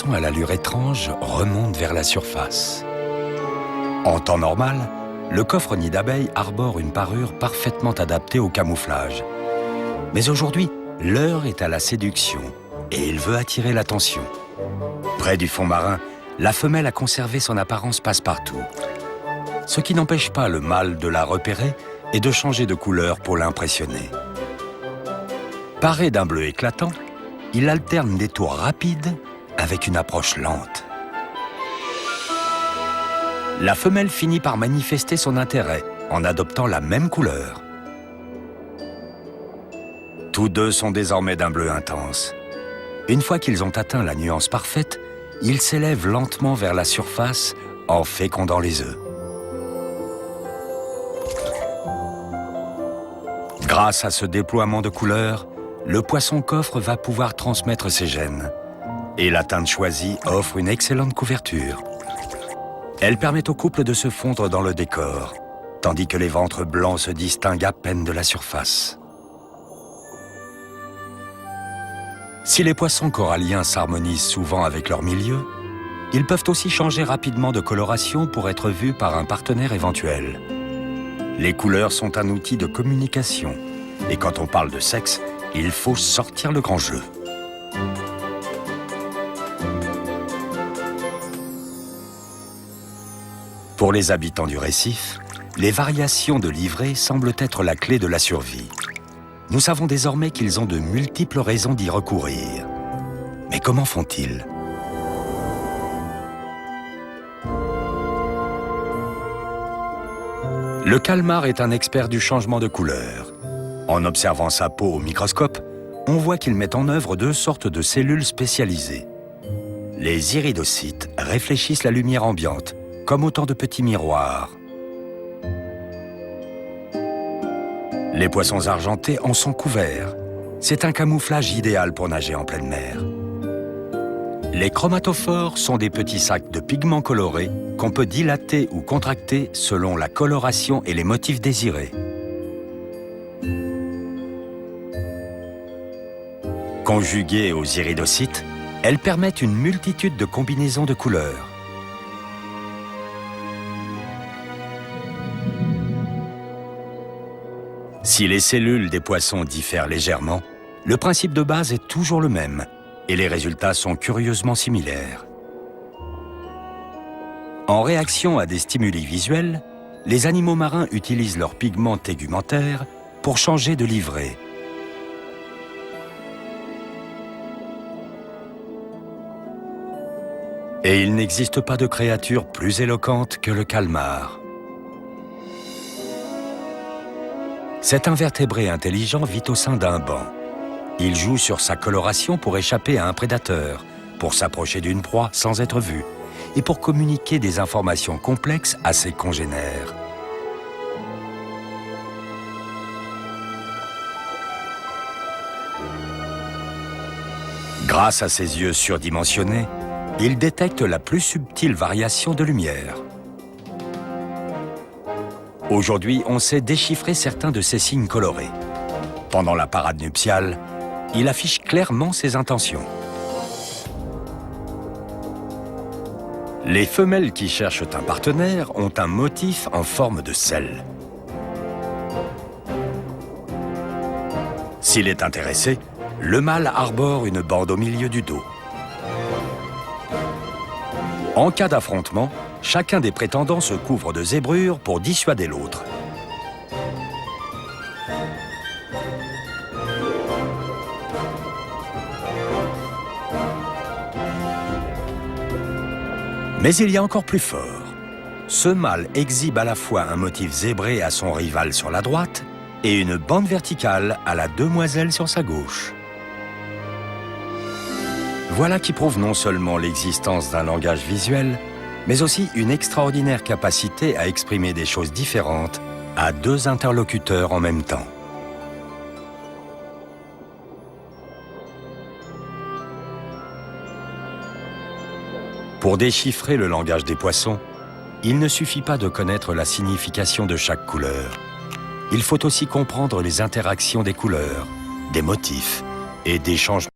poisson à l'allure étrange remonte vers la surface. En temps normal, le coffre nid d'abeilles arbore une parure parfaitement adaptée au camouflage. Mais aujourd'hui, l'heure est à la séduction et il veut attirer l'attention. Près du fond marin, la femelle a conservé son apparence passe-partout. Ce qui n'empêche pas le mâle de la repérer et de changer de couleur pour l'impressionner. Paré d'un bleu éclatant, il alterne des tours rapides avec une approche lente. La femelle finit par manifester son intérêt en adoptant la même couleur. Tous deux sont désormais d'un bleu intense. Une fois qu'ils ont atteint la nuance parfaite, ils s'élèvent lentement vers la surface en fécondant les œufs. Grâce à ce déploiement de couleurs, le poisson-coffre va pouvoir transmettre ses gènes. Et la teinte choisie offre une excellente couverture. Elle permet au couple de se fondre dans le décor, tandis que les ventres blancs se distinguent à peine de la surface. Si les poissons coralliens s'harmonisent souvent avec leur milieu, ils peuvent aussi changer rapidement de coloration pour être vus par un partenaire éventuel. Les couleurs sont un outil de communication, et quand on parle de sexe, il faut sortir le grand jeu. Pour les habitants du récif, les variations de livrée semblent être la clé de la survie. Nous savons désormais qu'ils ont de multiples raisons d'y recourir. Mais comment font-ils ? Le calmar est un expert du changement de couleur. En observant sa peau au microscope, on voit qu'il met en œuvre deux sortes de cellules spécialisées. Les iridocytes réfléchissent la lumière ambiante, comme autant de petits miroirs. Les poissons argentés en sont couverts. C'est un camouflage idéal pour nager en pleine mer. Les chromatophores sont des petits sacs de pigments colorés qu'on peut dilater ou contracter selon la coloration et les motifs désirés. Conjuguées aux iridocytes, elles permettent une multitude de combinaisons de couleurs. Si les cellules des poissons diffèrent légèrement, le principe de base est toujours le même et les résultats sont curieusement similaires. En réaction à des stimuli visuels, les animaux marins utilisent leurs pigments tégumentaires pour changer de livrée. Et il n'existe pas de créature plus éloquente que le calmar. Cet invertébré intelligent vit au sein d'un banc. Il joue sur sa coloration pour échapper à un prédateur, pour s'approcher d'une proie sans être vu, et pour communiquer des informations complexes à ses congénères. Grâce à ses yeux surdimensionnés, il détecte la plus subtile variation de lumière. Aujourd'hui, on sait déchiffrer certains de ces signes colorés. Pendant la parade nuptiale, il affiche clairement ses intentions. Les femelles qui cherchent un partenaire ont un motif en forme de sel. S'il est intéressé, le mâle arbore une bande au milieu du dos. En cas d'affrontement, chacun des prétendants se couvre de zébrures pour dissuader l'autre. Mais il y a encore plus fort. Ce mâle exhibe à la fois un motif zébré à son rival sur la droite et une bande verticale à la demoiselle sur sa gauche. Voilà qui prouve non seulement l'existence d'un langage visuel, mais aussi une extraordinaire capacité à exprimer des choses différentes à deux interlocuteurs en même temps. Pour déchiffrer le langage des poissons, il ne suffit pas de connaître la signification de chaque couleur. Il faut aussi comprendre les interactions des couleurs, des motifs et des changements.